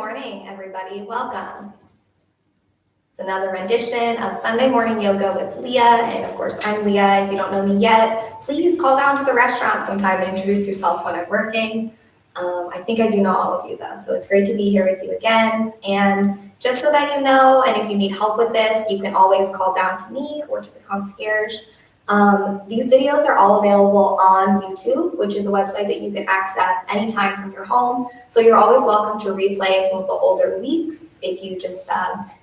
morning, everybody. Welcome. It's another rendition of Sunday Morning Yoga with Leah. And of course, I'm Leah. If you don't know me yet, please call down to the restaurant sometime and introduce yourself when I'm working. I think I do know all of you though, so it's great to be here with you again. And just so that you know, and if you need help with this, you can always call down to me or to the concierge. These videos are all available on YouTube, which is a website that you can access anytime from your home. So you're always welcome to replay some of the older weeks if you just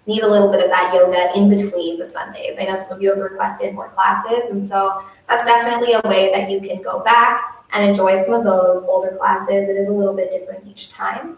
need a little bit of that yoga in between the Sundays. I know some of you have requested more classes, and so that's definitely a way that you can go back and enjoy some of those older classes. It is a little bit different each time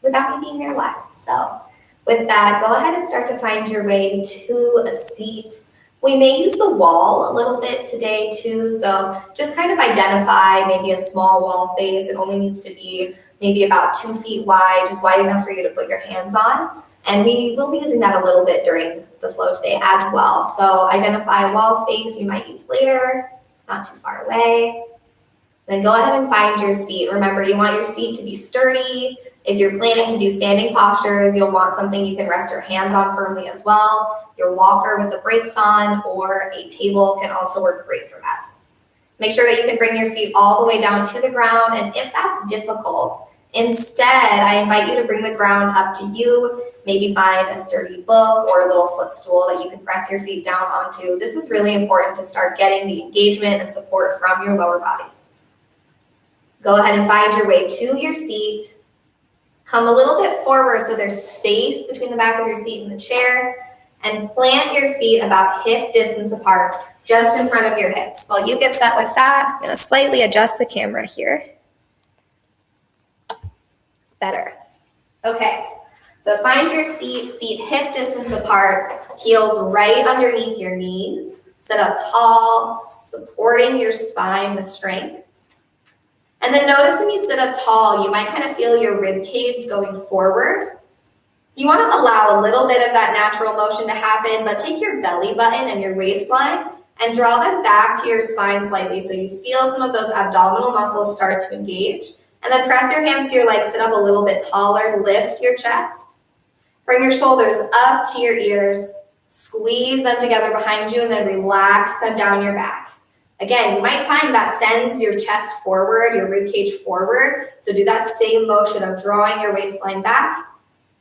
without me being there live. So with that, go ahead and start to find your way to a seat. We may use the wall a little bit today too, so just kind of identify maybe a small wall space. It only needs to be maybe about 2 feet wide, just wide enough for you to put your hands on. And we will be using that a little bit during the flow today as well. So identify a wall space you might use later, not too far away. Then go ahead and find your seat. Remember, you want your seat to be sturdy. If you're planning to do standing postures, you'll want something you can rest your hands on firmly as well. Your walker with the brakes on or a table can also work great for that. Make sure that you can bring your feet all the way down to the ground. And if that's difficult, instead, I invite you to bring the ground up to you. Maybe find a sturdy book or a little footstool that you can press your feet down onto. This is really important to start getting the engagement and support from your lower body. Go ahead and find your way to your seat. Come a little bit forward so there's space between the back of your seat and the chair, and plant your feet about hip distance apart, just in front of your hips. While you get set with that, I'm going to slightly adjust the camera here. Better. Okay, so find your seat, feet hip distance apart, heels right underneath your knees. Sit up tall, supporting your spine with strength. And then notice when you sit up tall, you might kind of feel your rib cage going forward. You want to allow a little bit of that natural motion to happen, but take your belly button and your waistline and draw them back to your spine slightly so you feel some of those abdominal muscles start to engage. And then press your hands to your legs, sit up a little bit taller, lift your chest. Bring your shoulders up to your ears, squeeze them together behind you, and then relax them down your back. Again, you might find that sends your chest forward, your rib cage forward. So do that same motion of drawing your waistline back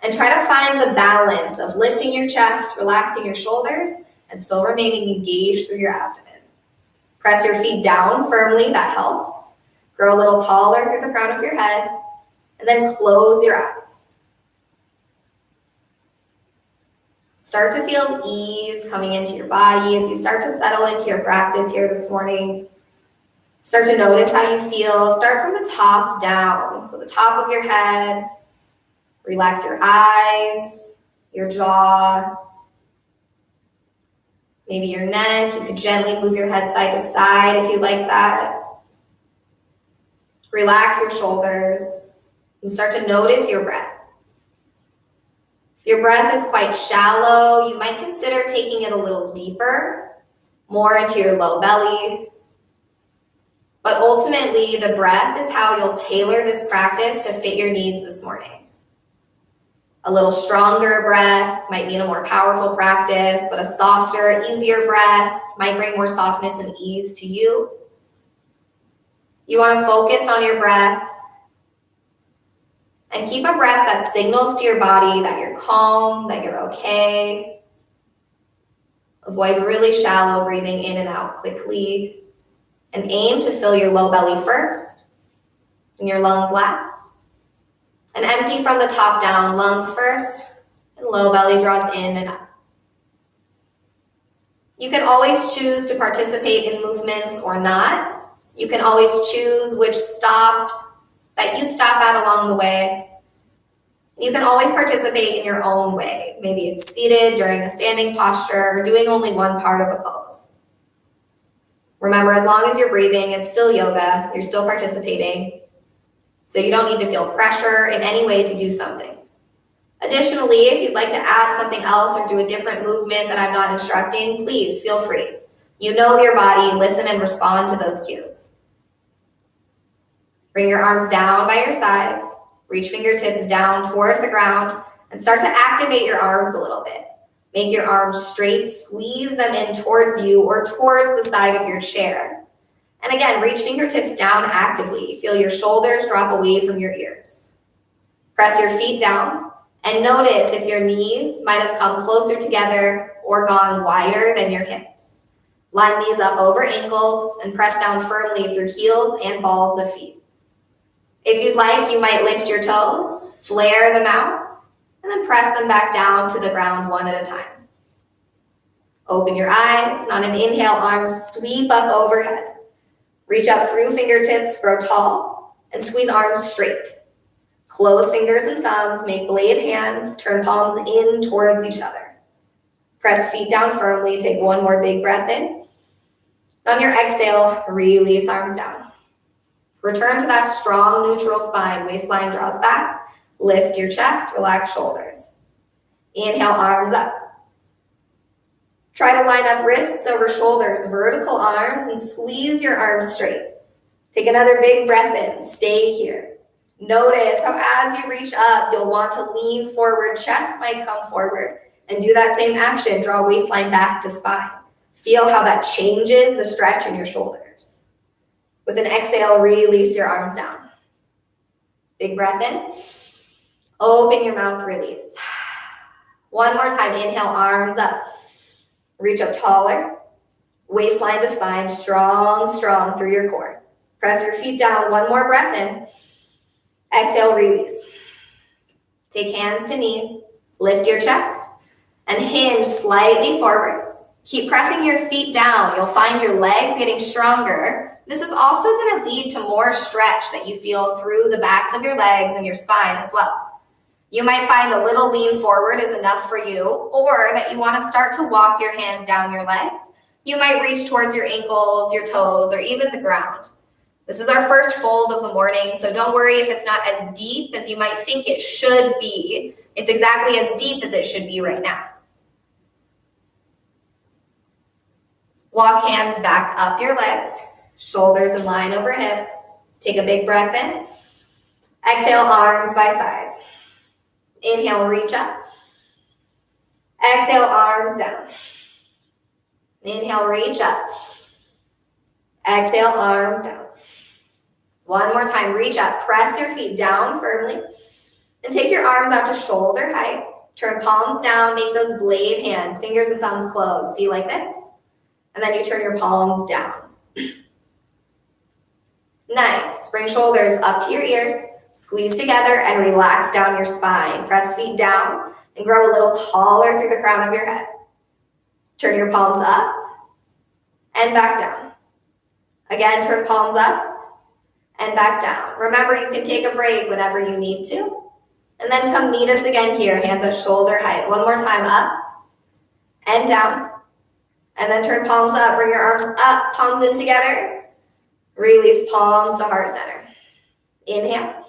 and try to find the balance of lifting your chest, relaxing your shoulders, and still remaining engaged through your abdomen. Press your feet down firmly, that helps. Grow a little taller through the crown of your head, and then close your eyes. Start to feel ease coming into your body as you start to settle into your practice here this morning. Start to notice how you feel. Start from the top down. So the top of your head, relax your eyes, your jaw, maybe your neck. You could gently move your head side to side if you like that. Relax your shoulders and start to notice your breath. If your breath is quite shallow, you might consider taking it a little deeper, more into your low belly. But ultimately, the breath is how you'll tailor this practice to fit your needs this morning. A little stronger breath might mean a more powerful practice, but a softer, easier breath might bring more softness and ease to you. You want to focus on your breath and keep a breath that signals to your body that you're calm, that you're okay. Avoid really shallow breathing in and out quickly, and aim to fill your low belly first and your lungs last. And empty from the top down, lungs first, and low belly draws in and up. You can always choose to participate in movements or not. You can always choose which that you stop at along the way. You can always participate in your own way. Maybe it's seated during a standing posture or doing only one part of a pose. Remember, as long as you're breathing, it's still yoga. You're still participating. So you don't need to feel pressure in any way to do something. Additionally, if you'd like to add something else or do a different movement that I'm not instructing, please feel free. You know your body, listen and respond to those cues. Bring your arms down by your sides. Reach fingertips down towards the ground and start to activate your arms a little bit. Make your arms straight, squeeze them in towards you or towards the side of your chair. And again, reach fingertips down actively. Feel your shoulders drop away from your ears. Press your feet down and notice if your knees might have come closer together or gone wider than your hips. Line knees up over ankles and press down firmly through heels and balls of feet. If you'd like, you might lift your toes, flare them out, and then press them back down to the ground one at a time. Open your eyes, and on an inhale, arms sweep up overhead. Reach up through fingertips, grow tall, and squeeze arms straight. Close fingers and thumbs, make blade hands, turn palms in towards each other. Press feet down firmly, take one more big breath in. On your exhale, release arms down. Return to that strong neutral spine, waistline draws back, lift your chest, relax shoulders. Inhale, arms up. Try to line up wrists over shoulders, vertical arms, and squeeze your arms straight. Take another big breath in, stay here. Notice how as you reach up, you'll want to lean forward, chest might come forward, and do that same action, draw waistline back to spine. Feel how that changes the stretch in your shoulders. With an exhale, release your arms down. Big breath in. Open your mouth, release. One more time, inhale, arms up. Reach up taller. Waistline to spine, strong, strong through your core. Press your feet down, one more breath in. Exhale, release. Take hands to knees, lift your chest, and hinge slightly forward. Keep pressing your feet down. You'll find your legs getting stronger. This is also going to lead to more stretch that you feel through the backs of your legs and your spine as well. You might find a little lean forward is enough for you, or that you want to start to walk your hands down your legs. You might reach towards your ankles, your toes, or even the ground. This is our first fold of the morning, so don't worry if it's not as deep as you might think it should be. It's exactly as deep as it should be right now. Walk hands back up your legs, shoulders in line over hips. Take a big breath in. Exhale, arms by sides. Inhale, reach up. Exhale, arms down. Inhale, reach up. Exhale, arms down. One more time, reach up. Press your feet down firmly. And take your arms out to shoulder height. Turn palms down, make those blade hands, fingers and thumbs closed. See, like this? And then you turn your palms down. Nice. Bring shoulders up to your ears. Squeeze together and relax down your spine. Press feet down and grow a little taller through the crown of your head. Turn your palms up and back down. Again, turn palms up and back down. Remember, you can take a break whenever you need to. And then come meet us again here, hands at shoulder height. One more time, up and down. And then turn palms up, bring your arms up, palms in together. Release palms to heart center. Inhale.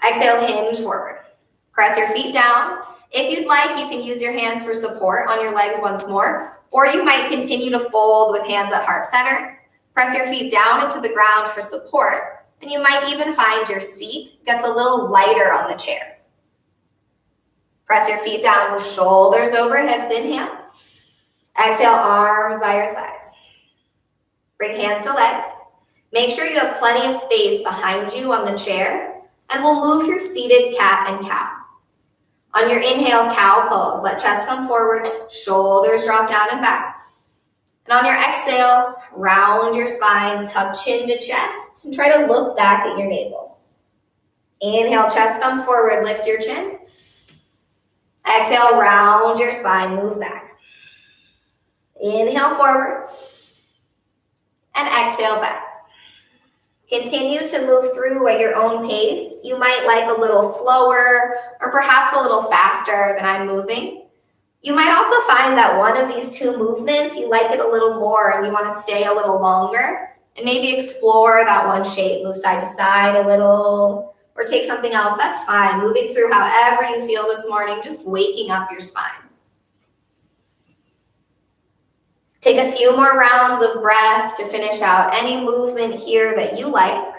Exhale, hinge forward. Press your feet down. If you'd like, you can use your hands for support on your legs once more, or you might continue to fold with hands at heart center. Press your feet down into the ground for support, and you might even find your seat gets a little lighter on the chair. Press your feet down with shoulders over hips. Inhale. Exhale, arms by your sides. Bring hands to legs. Make sure you have plenty of space behind you on the chair, and we'll move your seated cat and cow. On your inhale, cow pose. Let chest come forward, shoulders drop down and back. And on your exhale, round your spine, tuck chin to chest, and try to look back at your navel. Inhale, chest comes forward, lift your chin. Exhale, round your spine, move back. Inhale forward, and exhale back. Continue to move through at your own pace. You might like a little slower or perhaps a little faster than I'm moving. You might also find that one of these two movements, you like it a little more and you want to stay a little longer and maybe explore that one shape. Move side to side a little or take something else. That's fine. Moving through however you feel this morning, just waking up your spine. Take a few more rounds of breath to finish out any movement here that you like.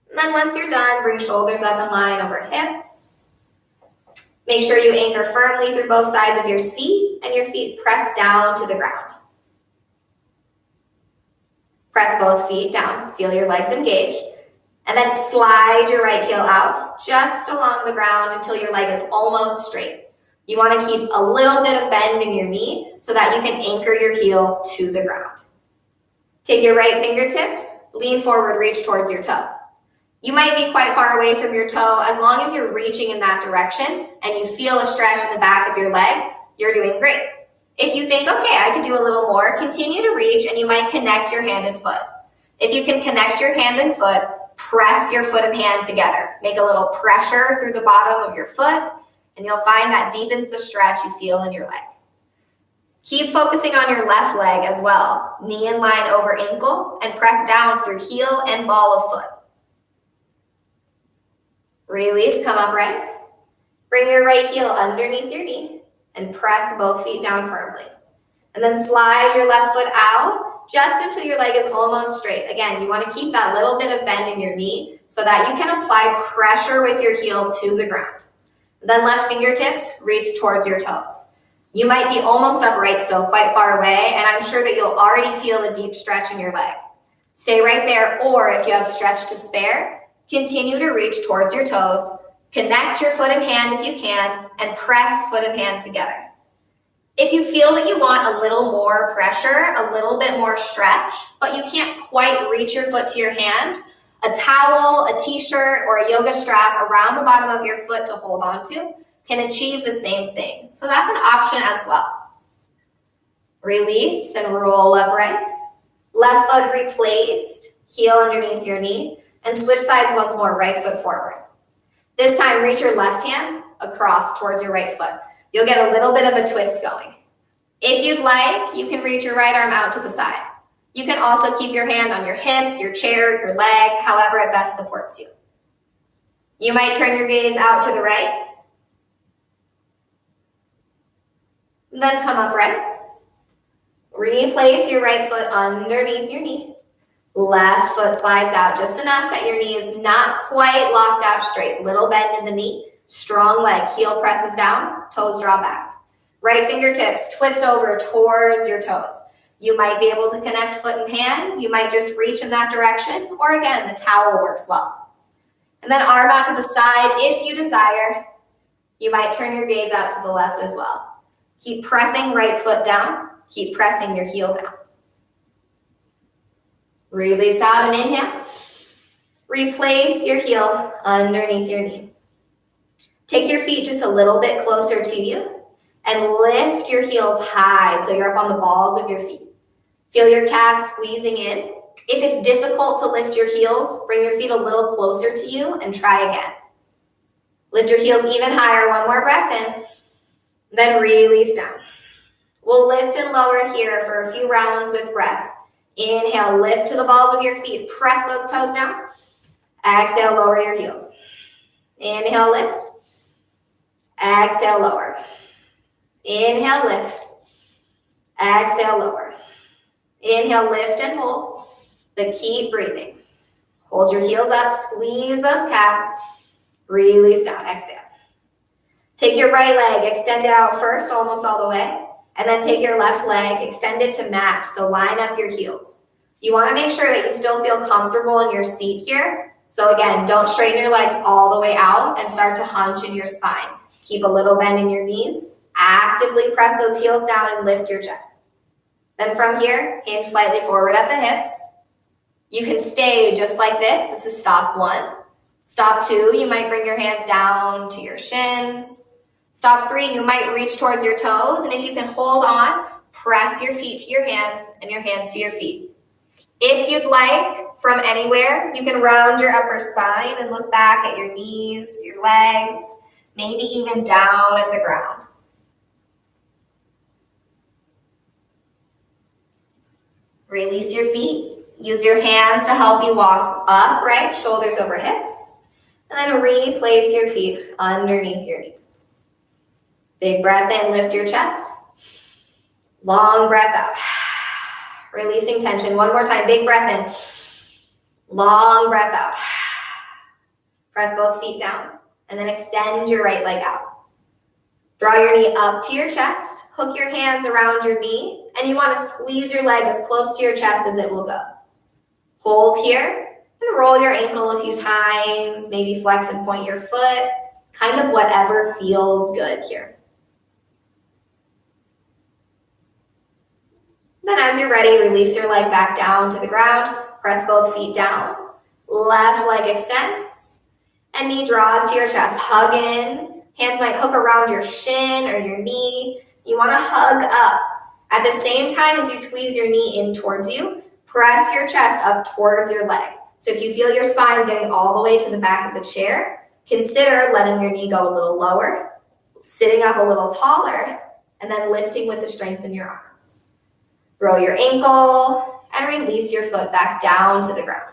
And then once you're done, bring shoulders up in line over hips. Make sure you anchor firmly through both sides of your seat and your feet press down to the ground. Press both feet down, feel your legs engage, and then slide your right heel out just along the ground until your leg is almost straight. You want to keep a little bit of bend in your knee so that you can anchor your heel to the ground. Take your right fingertips, lean forward, reach towards your toe. You might be quite far away from your toe. As long as you're reaching in that direction and you feel a stretch in the back of your leg, you're doing great. If you think, okay, I could do a little more, continue to reach and you might connect your hand and foot. If you can connect your hand and foot, press your foot and hand together. Make a little pressure through the bottom of your foot and you'll find that deepens the stretch you feel in your leg. Keep focusing on your left leg as well. Knee in line over ankle and press down through heel and ball of foot. Release, come upright. Bring your right heel underneath your knee and press both feet down firmly. And then slide your left foot out just until your leg is almost straight. Again, you want to keep that little bit of bend in your knee so that you can apply pressure with your heel to the ground. Then left fingertips reach towards your toes. You might be almost upright still, quite far away, and I'm sure that you'll already feel a deep stretch in your leg. Stay right there, or if you have stretch to spare, continue to reach towards your toes, connect your foot and hand if you can, and press foot and hand together. If you feel that you want a little more pressure, a little bit more stretch, but you can't quite reach your foot to your hand, a towel, a t-shirt, or a yoga strap around the bottom of your foot to hold on to can achieve the same thing. So that's an option as well. Release and roll upright. Left foot replaced, heel underneath your knee, and switch sides once more, right foot forward. This time, reach your left hand across towards your right foot. You'll get a little bit of a twist going. If you'd like, you can reach your right arm out to the side. You can also keep your hand on your hip, your chair, your leg, however it best supports you. You might turn your gaze out to the right. Then come upright. Replace your right foot underneath your knee. Left foot slides out just enough that your knee is not quite locked out straight. Little bend in the knee, strong leg, heel presses down, toes draw back. Right fingertips twist over towards your toes. You might be able to connect foot and hand. You might just reach in that direction, or again, the towel works well. And then arm out to the side if you desire. You might turn your gaze out to the left as well. Keep pressing right foot down. Keep pressing your heel down. Release out and inhale. Replace your heel underneath your knee. Take your feet just a little bit closer to you and lift your heels high so you're up on the balls of your feet. Feel your calves squeezing in. If it's difficult to lift your heels, bring your feet a little closer to you and try again. Lift your heels even higher. One more breath in, then release down. We'll lift and lower here for a few rounds with breath. Inhale, lift to the balls of your feet. Press those toes down. Exhale, lower your heels. Inhale, lift. Exhale, lower. Inhale, lift. Exhale, lower. Inhale, lift and hold. But keep breathing. Hold your heels up. Squeeze those calves. Release down. Exhale. Take your right leg. Extend it out first, almost all the way. And then take your left leg, extend it to match, so line up your heels. You want to make sure that you still feel comfortable in your seat here. So again, don't straighten your legs all the way out and start to hunch in your spine. Keep a little bend in your knees. Actively press those heels down and lift your chest. Then from here, hinge slightly forward at the hips. You can stay just like this. This is stop one. Stop two, you might bring your hands down to your shins. Stop three, you might reach towards your toes, and if you can hold on, press your feet to your hands and your hands to your feet. If you'd like, from anywhere, you can round your upper spine and look back at your knees, your legs, maybe even down at the ground. Release your feet. Use your hands to help you walk upright, shoulders over hips, and then replace your feet underneath your knees. Big breath in, lift your chest. Long breath out. Releasing tension. One more time, big breath in. Long breath out. Press both feet down, and then extend your right leg out. Draw your knee up to your chest, hook your hands around your knee, and you want to squeeze your leg as close to your chest as it will go. Hold here, and roll your ankle a few times, maybe flex and point your foot, kind of whatever feels good here. Then as you're ready, release your leg back down to the ground, press both feet down, left leg extends, and knee draws to your chest, hug in, hands might hook around your shin or your knee. You want to hug up. At the same time as you squeeze your knee in towards you, press your chest up towards your leg. So if you feel your spine getting all the way to the back of the chair, consider letting your knee go a little lower, sitting up a little taller, and then lifting with the strength in your arms. Roll your ankle and release your foot back down to the ground.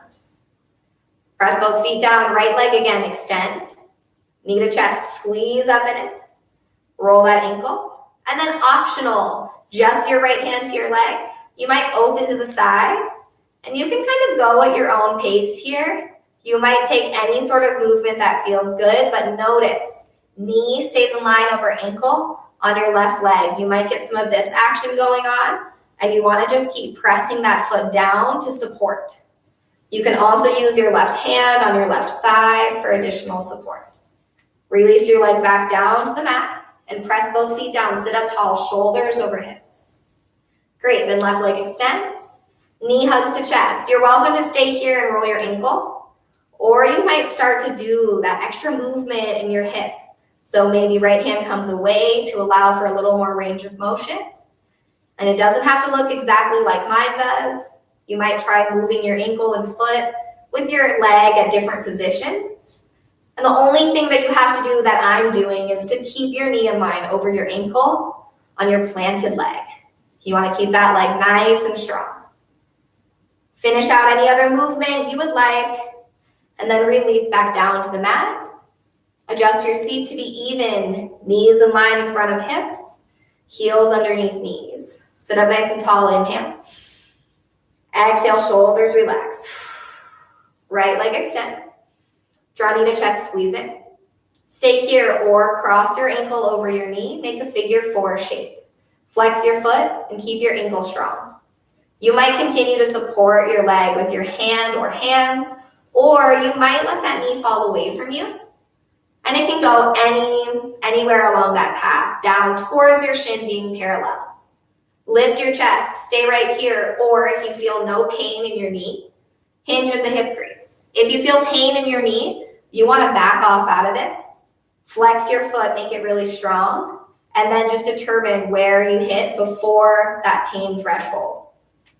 Press both feet down, right leg again, extend. Knee to chest, squeeze up in it. Roll that ankle. And then optional, just your right hand to your leg. You might open to the side, and you can kind of go at your own pace here. You might take any sort of movement that feels good, but notice, knee stays in line over ankle on your left leg. You might get some of this action going on, and you want to just keep pressing that foot down to support. You can also use your left hand on your left thigh for additional support. Release your leg back down to the mat and press both feet down. Sit up tall, shoulders over hips. Great, then left leg extends. Knee hugs to chest. You're welcome to stay here and roll your ankle, or you might start to do that extra movement in your hip. So maybe right hand comes away to allow for a little more range of motion. And it doesn't have to look exactly like mine does. You might try moving your ankle and foot with your leg at different positions. And the only thing that you have to do that I'm doing is to keep your knee in line over your ankle on your planted leg. You want to keep that leg nice and strong. Finish out any other movement you would like, and then release back down to the mat. Adjust your seat to be even, knees in line in front of hips, heels underneath knees. Sit up nice and tall, inhale. Exhale, shoulders relax. Right leg extends. Draw knee to chest, squeeze it. Stay here or cross your ankle over your knee. Make a figure 4 shape. Flex your foot and keep your ankle strong. You might continue to support your leg with your hand or hands, or you might let that knee fall away from you. And it can go anywhere along that path, down towards your shin being parallel. Lift your chest, stay right here, or if you feel no pain in your knee, hinge at the hip crease. If you feel pain in your knee, you want to back off out of this. Flex your foot, make it really strong, and then just determine where you hit before that pain threshold.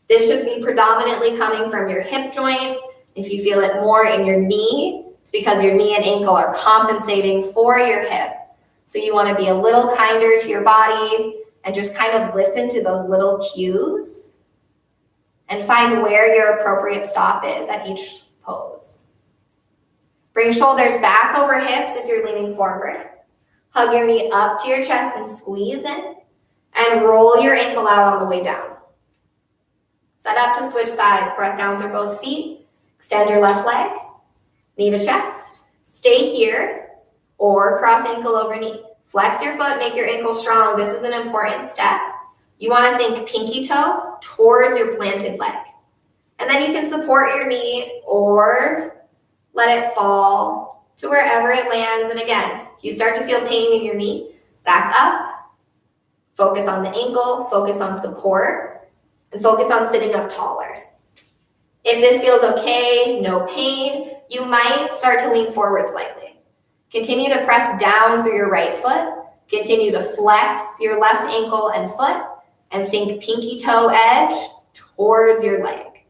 This should be predominantly coming from your hip joint. If you feel it more in your knee, it's because your knee and ankle are compensating for your hip. So you want to be a little kinder to your body and just kind of listen to those little cues and find where your appropriate stop is at each pose. Bring shoulders back over hips if you're leaning forward. Hug your knee up to your chest and squeeze in, and roll your ankle out on the way down. Set up to switch sides. Press down through both feet. Extend your left leg. Knee to chest. Stay here or cross ankle over knee. Flex your foot, make your ankle strong. This is an important step. You want to think pinky toe towards your planted leg. And then you can support your knee or let it fall to wherever it lands. And again, if you start to feel pain in your knee, back up. Focus on the ankle, focus on support, and focus on sitting up taller. If this feels okay, no pain, you might start to lean forward slightly. Continue to press down through your right foot. Continue to flex your left ankle and foot, and think pinky toe edge towards your leg.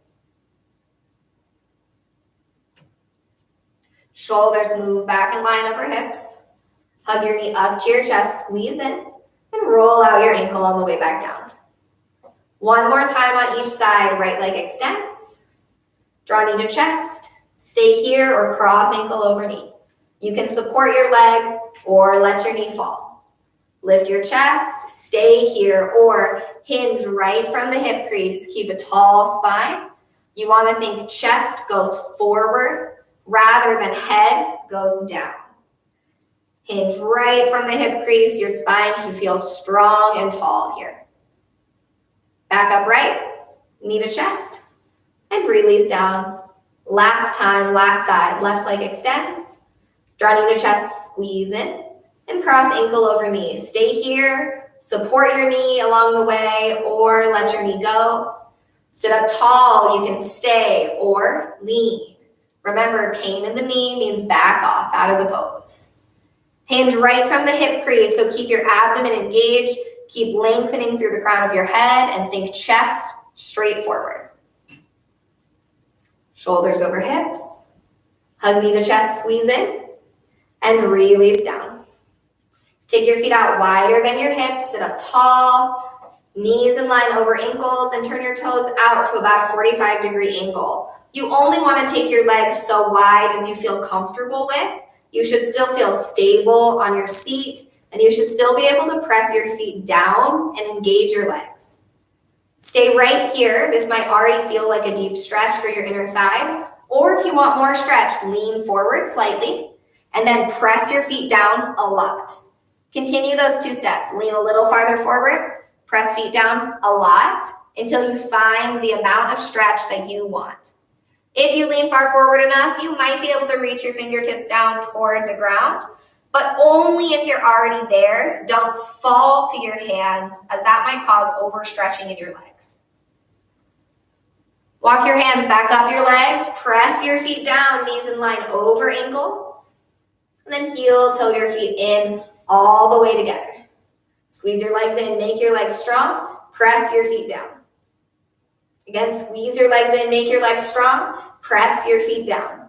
Shoulders move back in line over hips. Hug your knee up to your chest, squeeze in, and roll out your ankle on the way back down. One more time on each side, right leg extends. Draw knee to chest. Stay here or cross ankle over knee. You can support your leg or let your knee fall. Lift your chest, stay here, or hinge right from the hip crease. Keep a tall spine. You want to think chest goes forward rather than head goes down. Hinge right from the hip crease. Your spine should feel strong and tall here. Back upright, knee to chest, and release down. Last time, last side. Left leg extends. Draw knee to chest, squeeze in, and cross ankle over knee. Stay here, support your knee along the way, or let your knee go. Sit up tall, you can stay, or lean. Remember, pain in the knee means back off out of the pose. Hinge right from the hip crease, so keep your abdomen engaged. Keep lengthening through the crown of your head and think chest straight forward. Shoulders over hips. Hug knee to chest, squeeze in, and release down. Take your feet out wider than your hips, sit up tall, knees in line over ankles, and turn your toes out to about a 45-degree angle. You only want to take your legs so wide as you feel comfortable with. You should still feel stable on your seat, and you should still be able to press your feet down and engage your legs. Stay right here. This might already feel like a deep stretch for your inner thighs, or if you want more stretch, lean forward slightly, and then press your feet down a lot. Continue those 2 steps. Lean a little farther forward, press feet down a lot until you find the amount of stretch that you want. If you lean far forward enough, you might be able to reach your fingertips down toward the ground, but only if you're already there. Don't fall to your hands, as that might cause overstretching in your legs. Walk your hands back up your legs, press your feet down, knees in line over ankles, and then heel toe your feet in all the way together. Squeeze your legs in, make your legs strong, press your feet down. Again, squeeze your legs in, make your legs strong, press your feet down.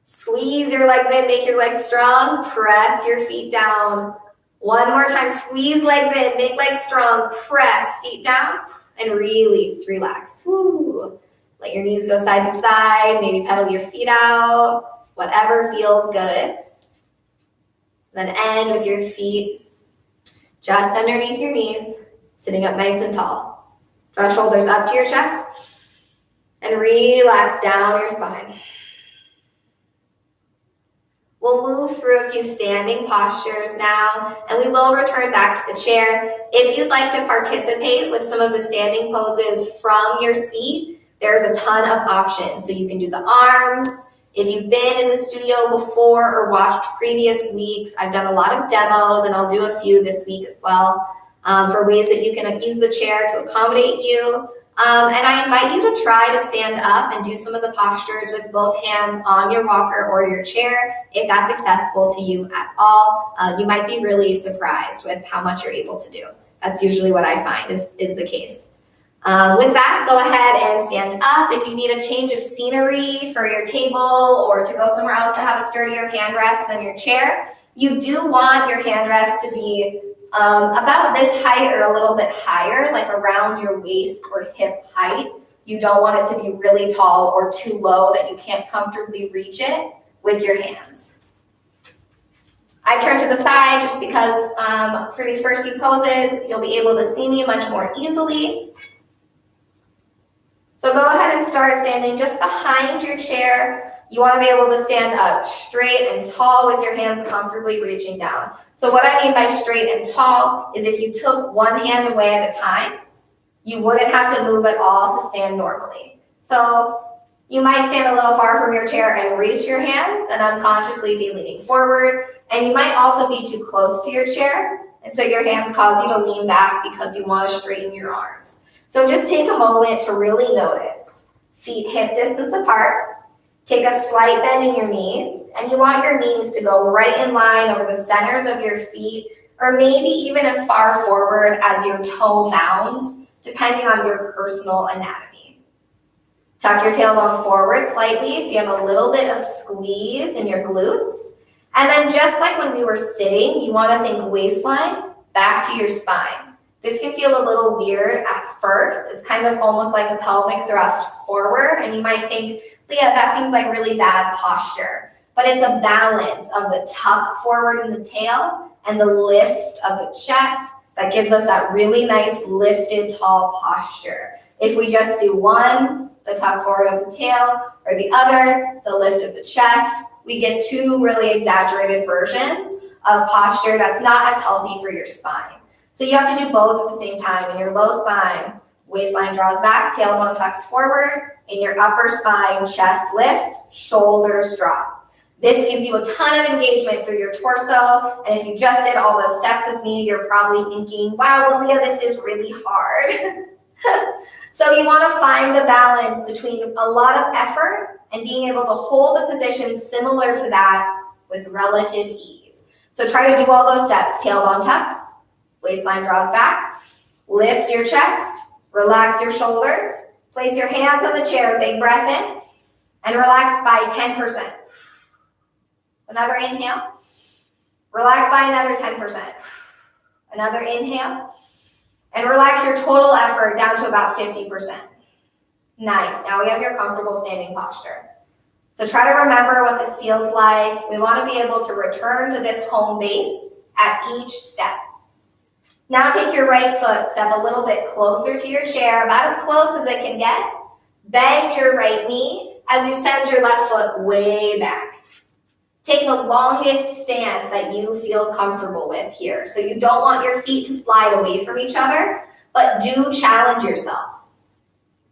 Squeeze your legs in, make your legs strong, press your feet down. One more time, squeeze legs in, make legs strong, press feet down, and release, relax. Woo. Let your knees go side to side, maybe pedal your feet out, whatever feels good. Then end with your feet just underneath your knees, sitting up nice and tall. Draw shoulders up to your chest and relax down your spine. We'll move through a few standing postures now, and we will return back to the chair. If you'd like to participate with some of the standing poses from your seat, there's a ton of options. So you can do the arms. If you've been in the studio before or watched previous weeks, I've done a lot of demos, and I'll do a few this week as well, for ways that you can use the chair to accommodate you. And I invite you to try to stand up and do some of the postures with both hands on your walker or your chair, if that's accessible to you at all. You might be really surprised with how much you're able to do. That's usually what I find is the case. With that, go ahead and stand up. If you need a change of scenery for your table or to go somewhere else to have a sturdier hand rest than your chair, you do want your hand rest to be about this height or a little bit higher, like around your waist or hip height. You don't want it to be really tall or too low that you can't comfortably reach it with your hands. I turn to the side just because for these first few poses, you'll be able to see me much more easily. So go ahead and start standing just behind your chair. You want to be able to stand up straight and tall with your hands comfortably reaching down. So what I mean by straight and tall is if you took one hand away at a time, you wouldn't have to move at all to stand normally. So you might stand a little far from your chair and reach your hands and unconsciously be leaning forward. And you might also be too close to your chair. And so your hands cause you to lean back because you want to straighten your arms. So just take a moment to really notice. Feet hip distance apart. Take a slight bend in your knees, and you want your knees to go right in line over the centers of your feet, or maybe even as far forward as your toe mounds, depending on your personal anatomy. Tuck your tailbone forward slightly so you have a little bit of squeeze in your glutes. And then just like when we were sitting, you want to think waistline back to your spine. This can feel a little weird at first. It's kind of almost like a pelvic thrust forward, and you might think, Leah, that seems like really bad posture. But it's a balance of the tuck forward in the tail and the lift of the chest that gives us that really nice lifted tall posture. If we just do one, the tuck forward of the tail, or the other, the lift of the chest. We get two really exaggerated versions of posture that's not as healthy for your spine. So you have to do both at the same time. In your low spine, waistline draws back, tailbone tucks forward. In your upper spine, chest lifts, shoulders drop. This gives you a ton of engagement through your torso. And if you just did all those steps with me, you're probably thinking, wow, well, Leah, this is really hard. So you want to find the balance between a lot of effort and being able to hold a position similar to that with relative ease. So try to do all those steps. Tailbone tucks, waistline draws back, lift your chest, relax your shoulders, place your hands on the chair, big breath in, and relax by 10%. Another inhale, relax by another 10%. Another inhale, and relax your total effort down to about 50%. Nice, now we have your comfortable standing posture. So try to remember what this feels like. We want to be able to return to this home base at each step. Now take your right foot, step a little bit closer to your chair, about as close as it can get. Bend your right knee as you send your left foot way back. Take the longest stance that you feel comfortable with here. So you don't want your feet to slide away from each other, but do challenge yourself.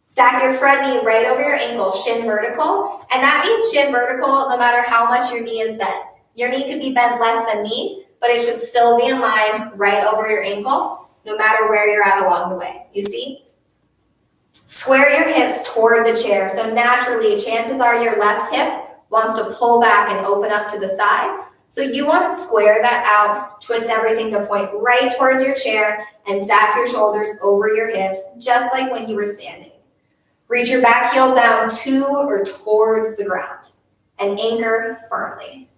Stack your front knee right over your ankle, shin vertical. And that means shin vertical no matter how much your knee is bent. Your knee could be bent less than me, but it should still be in line right over your ankle, no matter where you're at along the way. You see? Square your hips toward the chair. So naturally, chances are your left hip wants to pull back and open up to the side. So you want to square that out, twist everything to point right towards your chair, and stack your shoulders over your hips, just like when you were standing. Reach your back heel down to or towards the ground and anchor firmly.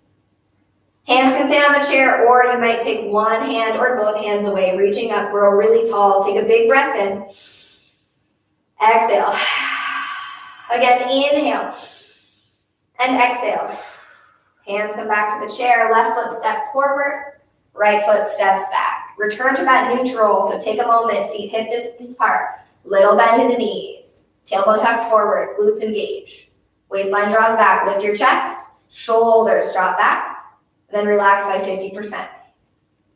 Hands can stay on the chair, or you might take one hand or both hands away, reaching up, grow really tall. Take a big breath in. Exhale. Again, inhale. And exhale. Hands come back to the chair. Left foot steps forward. Right foot steps back. Return to that neutral. So take a moment. Feet hip distance apart. Little bend in the knees. Tailbone tucks forward. Glutes engage. Waistline draws back. Lift your chest. Shoulders drop back. And then relax by 50%.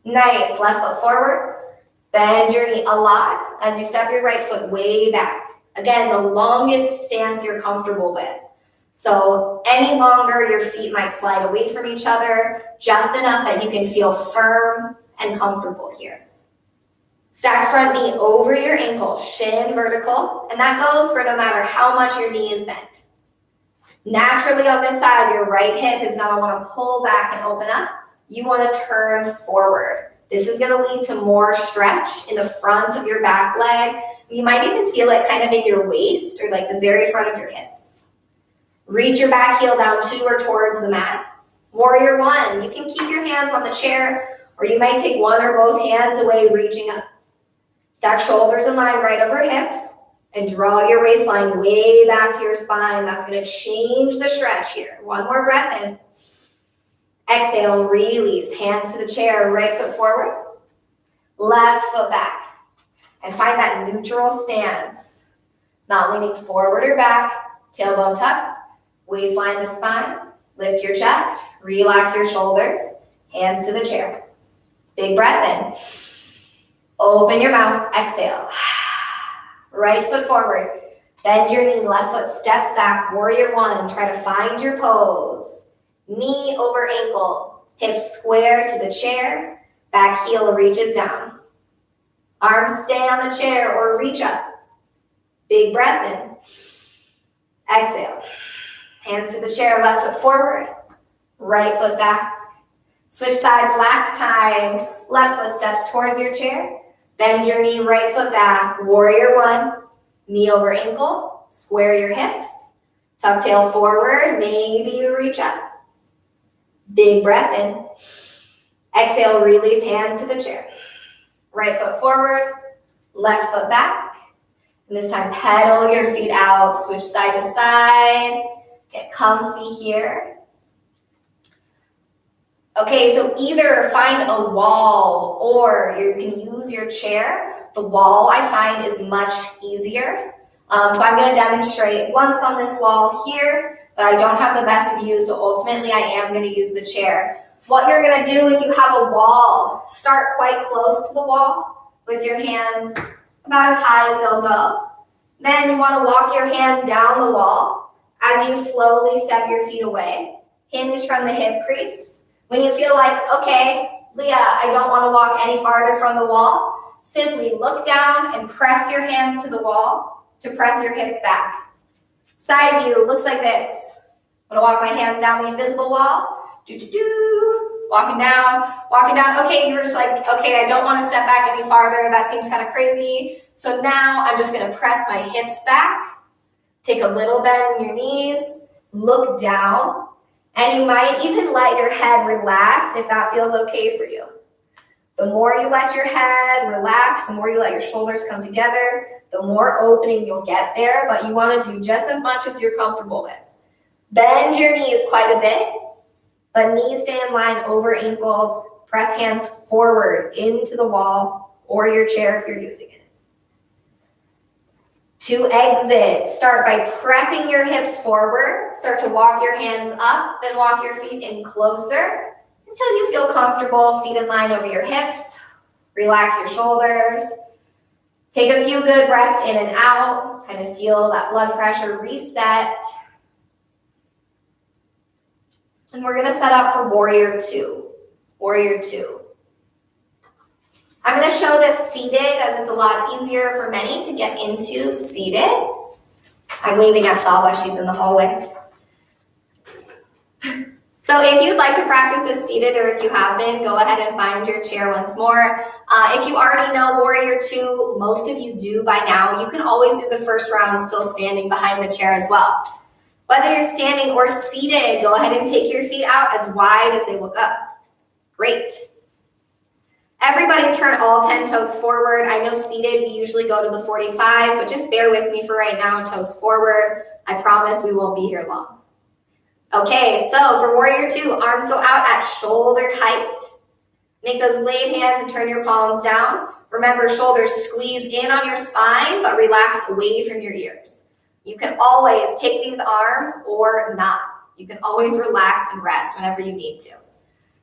Nice. Left foot forward. Bend your knee a lot as you step your right foot way back. Again, the longest stance you're comfortable with. So any longer, your feet might slide away from each other, just enough that you can feel firm and comfortable here. Stack front knee over your ankle, shin vertical, and that goes for no matter how much your knee is bent. Naturally on this side, your right hip is going to want to pull back and open up. You want to turn forward. This is going to lead to more stretch in the front of your back leg. You might even feel it kind of in your waist or like the very front of your hip. Reach your back heel down to or towards the mat. Warrior one, you can keep your hands on the chair, or you might take one or both hands away, reaching up. Stack shoulders in line right over hips, and draw your waistline way back to your spine. That's going to change the stretch here. One more breath in. Exhale, release. Hands to the chair, right foot forward, left foot back. And find that neutral stance. Not leaning forward or back, tailbone tucks. Waistline to spine, lift your chest, relax your shoulders, hands to the chair. Big breath in. Open your mouth, exhale. Right foot forward, bend your knee, left foot steps back, warrior one. Try to find your pose. Knee over ankle, hips square to the chair, back heel reaches down. Arms stay on the chair or reach up. Big breath in. Exhale. Hands to the chair, left foot forward, right foot back. Switch sides last time. Left foot steps towards your chair. Bend your knee, right foot back. Warrior one. Knee over ankle. Square your hips. Tuck tail forward. Maybe you reach up. Big breath in. Exhale, release hands to the chair. Right foot forward. Left foot back. And this time, pedal your feet out. Switch side to side. Get comfy here. Okay, so either find a wall or you can use your chair. The wall I find is much easier. So I'm going to demonstrate once on this wall here, but I don't have the best view, so ultimately I am going to use the chair. What you're going to do if you have a wall, start quite close to the wall with your hands about as high as they'll go. Then you want to walk your hands down the wall as you slowly step your feet away. Hinge from the hip crease. When you feel like, okay, Leah, I don't want to walk any farther from the wall, simply look down and press your hands to the wall to press your hips back. Side view looks like this. I'm going to walk my hands down the invisible wall. Walking down. Okay, you're just like, okay, I don't want to step back any farther. That seems kind of crazy. So now I'm just going to press my hips back. Take a little bend in your knees. Look down. And you might even let your head relax if that feels okay for you. The more you let your head relax, the more you let your shoulders come together, the more opening you'll get there, but you want to do just as much as you're comfortable with. Bend your knees quite a bit, but knees stay in line over ankles. Press hands forward into the wall or your chair if you're using it. To exit, start by pressing your hips forward. Start to walk your hands up, then walk your feet in closer until you feel comfortable, feet in line over your hips. Relax your shoulders. Take a few good breaths in and out. Kind of feel that blood pressure reset. And we're going to set up for Warrior 2. Warrior 2. I'm going to show this seated as it's a lot easier for many to get into seated. I'm waving at Salwa, she's in the hallway. So if you'd like to practice this seated, or if you have been, go ahead and find your chair once more. If you already know Warrior 2, most of you do by now, you can always do the first round still standing behind the chair as well. Whether you're standing or seated, go ahead and take your feet out as wide as they look up. Great. Everybody turn all 10 toes forward. I know seated, we usually go to the 45, but just bear with me for right now, toes forward. I promise we won't be here long. Okay, so for Warrior 2, arms go out at shoulder height. Make those laid hands and turn your palms down. Remember, shoulders squeeze in on your spine, but relax away from your ears. You can always take these arms or not. You can always relax and rest whenever you need to.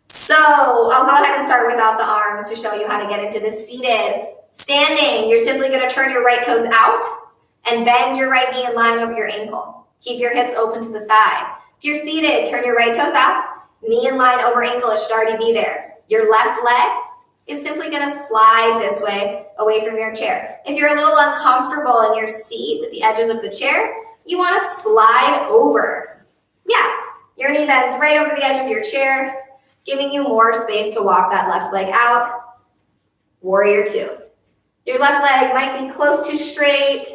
So I'll go ahead and start without the arms to show you how to get into this seated. Standing, you're simply going to turn your right toes out and bend your right knee in line over your ankle. Keep your hips open to the side. If you're seated, turn your right toes out, knee in line over ankle. It should already be there. Your left leg is simply going to slide this way away from your chair. If you're a little uncomfortable in your seat with the edges of the chair, you want to slide over. Yeah, your knee bends right over the edge of your chair, giving you more space to walk that left leg out. Warrior 2. Your left leg might be close to straight,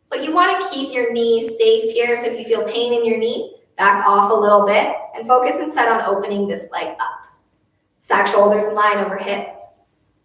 but you want to keep your knee safe here. So if you feel pain in your knee, back off a little bit and focus instead on opening this leg up. Stack shoulders in line over hips.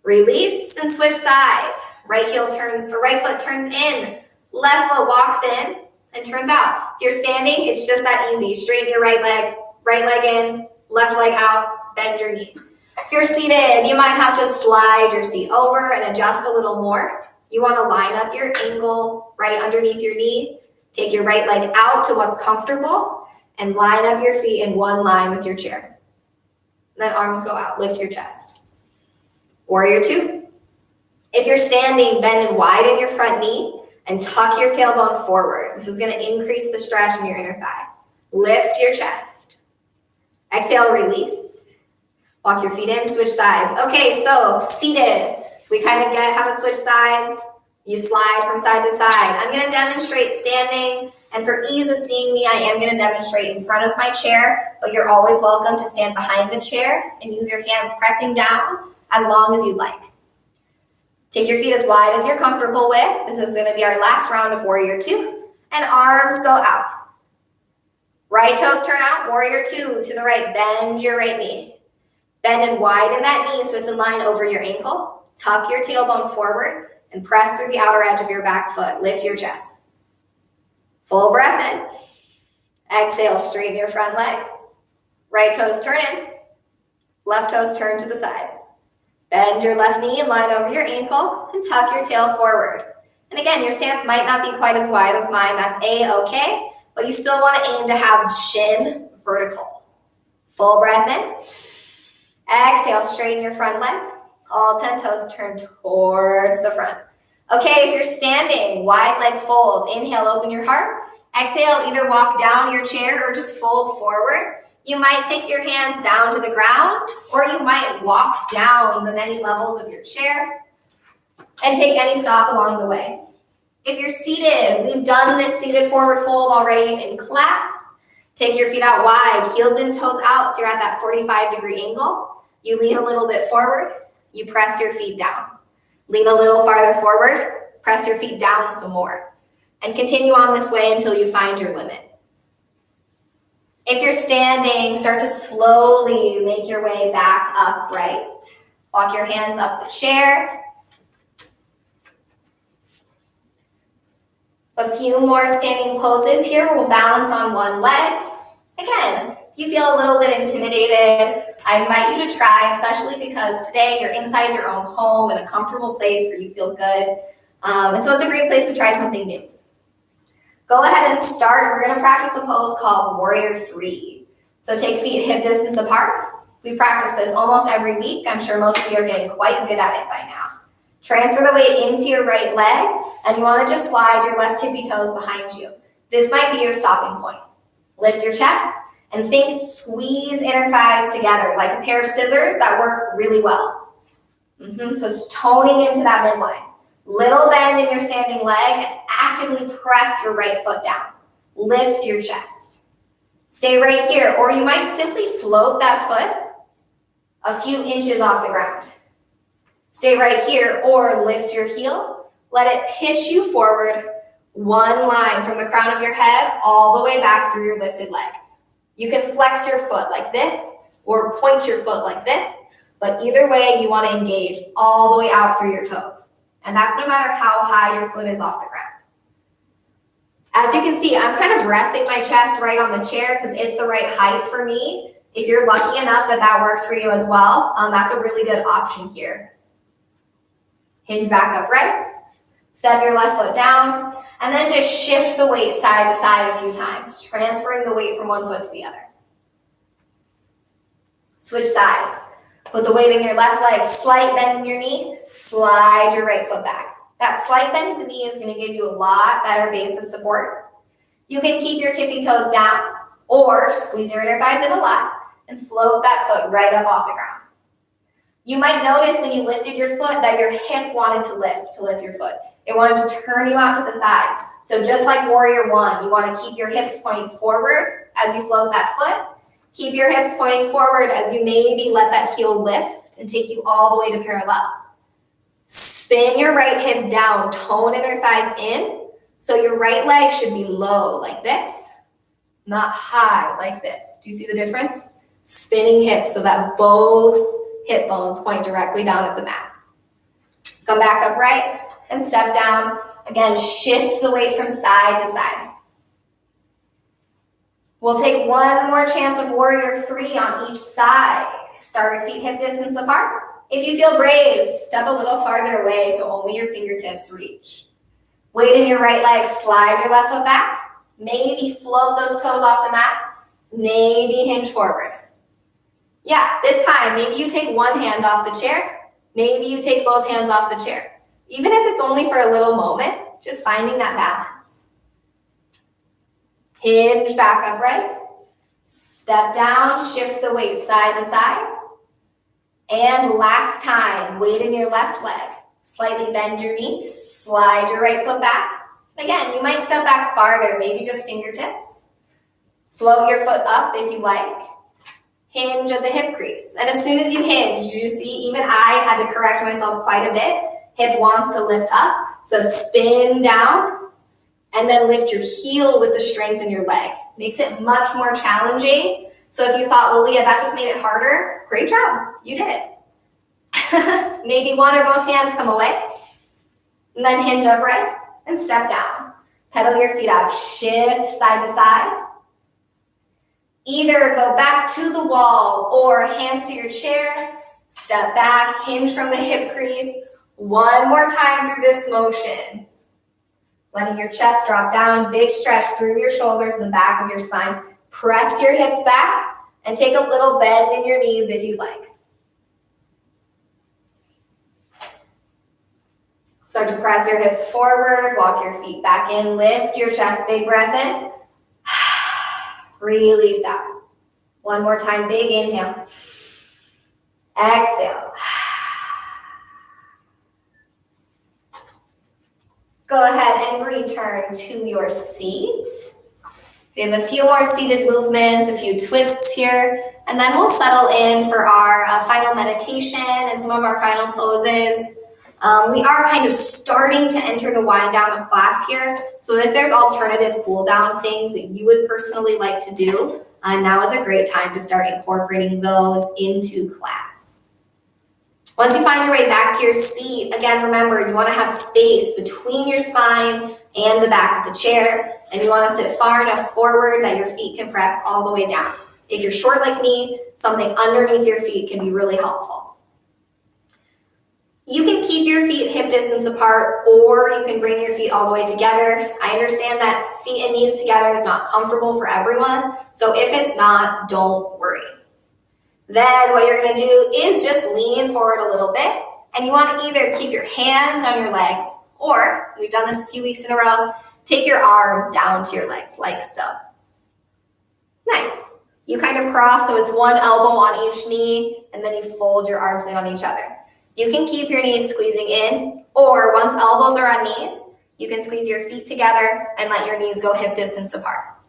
Release and switch sides. Right foot turns in, left foot walks in and turns out. If you're standing, it's just that easy. Straighten your right leg in, left leg out, bend your knee. If you're seated, you might have to slide your seat over and adjust a little more. You want to line up your ankle right underneath your knee. Take your right leg out to what's comfortable and line up your feet in one line with your chair. Then arms go out, lift your chest. Warrior 2. If you're standing, bend and widen your front knee and tuck your tailbone forward. This is going to increase the stretch in your inner thigh. Lift your chest. Exhale, release. Walk your feet in, switch sides. Okay, so seated. We kind of get how to switch sides. You slide from side to side. I'm going to demonstrate standing, and for ease of seeing me, I am going to demonstrate in front of my chair, but you're always welcome to stand behind the chair and use your hands pressing down as long as you like. Take your feet as wide as you're comfortable with. This is going to be our last round of Warrior 2, and arms go out. Right toes turn out, Warrior 2 to the right, bend your right knee. Bend and widen that knee so it's in line over your ankle. Tuck your tailbone forward and press through the outer edge of your back foot. Lift your chest. Full breath in. Exhale, straighten your front leg. Right toes turn in. Left toes turn to the side. Bend your left knee in line over your ankle and tuck your tail forward. And again, your stance might not be quite as wide as mine. That's A-okay, but you still want to aim to have shin vertical. Full breath in. Exhale, straighten your front leg. All 10 toes turn towards the front. Okay, if you're standing, wide leg fold. Inhale, open your heart. Exhale, either walk down your chair or just fold forward. You might take your hands down to the ground, or you might walk down the many levels of your chair and take any stop along the way. If you're seated, we've done this seated forward fold already in class. Take your feet out wide, heels and toes out, so you're at that 45-degree angle. You lean a little bit forward, you press your feet down. Lean a little farther forward, press your feet down some more. And continue on this way until you find your limit. If you're standing, start to slowly make your way back upright. Walk your hands up the chair. A few more standing poses here. We'll balance on one leg. Again, if you feel a little bit intimidated, I invite you to try, especially because today you're inside your own home in a comfortable place where you feel good. And so it's a great place to try something new. Go ahead and start. We're going to practice a pose called Warrior 3. So take feet hip distance apart. We practice this almost every week. I'm sure most of you are getting quite good at it by now. Transfer the weight into your right leg, and you want to just slide your left tippy toes behind you. This might be your stopping point. Lift your chest and think squeeze inner thighs together like a pair of scissors that work really well. So it's toning into that midline. Little bend in your standing leg and actively press your right foot down. Lift your chest. Stay right here, or you might simply float that foot a few inches off the ground. Stay right here, or lift your heel. Let it pitch you forward one line from the crown of your head all the way back through your lifted leg. You can flex your foot like this, or point your foot like this, but either way, you want to engage all the way out through your toes. And that's no matter how high your foot is off the ground. As you can see, I'm kind of resting my chest right on the chair because it's the right height for me. If you're lucky enough that that works for you as well, that's a really good option here. Hinge back upright, step your left foot down, and then just shift the weight side to side a few times, transferring the weight from one foot to the other. Switch sides. Put the weight in your left leg, slight bend in your knee, slide your right foot back. That slight bend in the knee is going to give you a lot better base of support. You can keep your tippy toes down or squeeze your inner thighs in a lot and float that foot right up off the ground. You might notice when you lifted your foot that your hip wanted to lift your foot. It wanted to turn you out to the side. So just like Warrior 1, you want to keep your hips pointing forward as you float that foot. Keep your hips pointing forward as you maybe let that heel lift and take you all the way to parallel. Spin your right hip down, tone inner thighs in. So your right leg should be low like this, not high like this. Do you see the difference? Spinning hips so that both hip bones point directly down at the mat. Come back upright and step down. Again, shift the weight from side to side. We'll take one more chance of Warrior 3 on each side. Start with feet hip distance apart. If you feel brave, step a little farther away so only your fingertips reach. Weight in your right leg, slide your left foot back. Maybe float those toes off the mat. Maybe hinge forward. Yeah, this time, maybe you take one hand off the chair. Maybe you take both hands off the chair. Even if it's only for a little moment, just finding that balance. Hinge back upright. Step down, shift the weight side to side. And last time, weight in your left leg. Slightly bend your knee, slide your right foot back. Again, you might step back farther, maybe just fingertips. Float your foot up if you like. Hinge at the hip crease. And as soon as you hinge, you see, even I had to correct myself quite a bit. Hip wants to lift up. So spin down and then lift your heel with the strength in your leg. Makes it much more challenging. So if you thought, well, Leah, that just made it harder, great job. You did it. Maybe one or both hands come away. And then hinge upright and step down. Pedal your feet out. Shift side to side. Either go back to the wall or hands to your chair. Step back, hinge from the hip crease. One more time through this motion. Letting your chest drop down, big stretch through your shoulders and the back of your spine. Press your hips back and take a little bend in your knees if you'd like. Start to press your hips forward, walk your feet back in, lift your chest, big breath in. Release out. One more time, big inhale. Exhale. Go ahead and return to your seat. We have a few more seated movements, a few twists here, and then we'll settle in for our final meditation and some of our final poses. We are kind of starting to enter the wind down of class here, so if there's alternative cool down things that you would personally like to do, now is a great time to start incorporating those into class. Once you find your way back to your seat, again, remember, you want to have space between your spine and the back of the chair, and you want to sit far enough forward that your feet can press all the way down. If you're short like me, something underneath your feet can be really helpful. You can keep your feet hip distance apart, or you can bring your feet all the way together. I understand that feet and knees together is not comfortable for everyone, so if it's not, don't worry. Then what you're going to do is just lean forward a little bit, and you want to either keep your hands on your legs, or, we've done this a few weeks in a row, take your arms down to your legs, like so. Nice. You kind of cross, so it's one elbow on each knee, and then you fold your arms in on each other. You can keep your knees squeezing in, or once elbows are on knees, you can squeeze your feet together and let your knees go hip distance apart.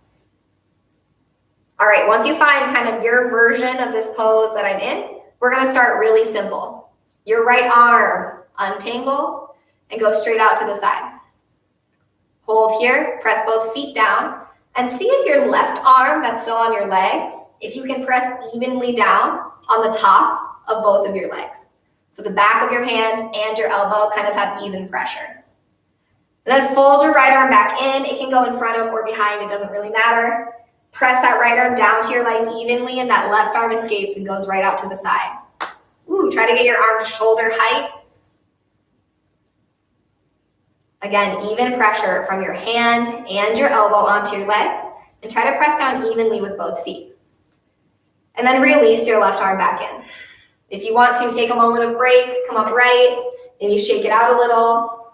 All right, once you find kind of your version of this pose that I'm in, we're gonna start really simple. Your right arm untangles and go straight out to the side. Hold here, press both feet down, and see if your left arm that's still on your legs, if you can press evenly down on the tops of both of your legs. So the back of your hand and your elbow kind of have even pressure. And then fold your right arm back in. It can go in front of or behind, it doesn't really matter. Press that right arm down to your legs evenly, and that left arm escapes and goes right out to the side. Ooh, try to get your arm to shoulder height. Again, even pressure from your hand and your elbow onto your legs, and try to press down evenly with both feet. And then release your left arm back in. If you want to, take a moment of break, come up right, maybe shake it out a little.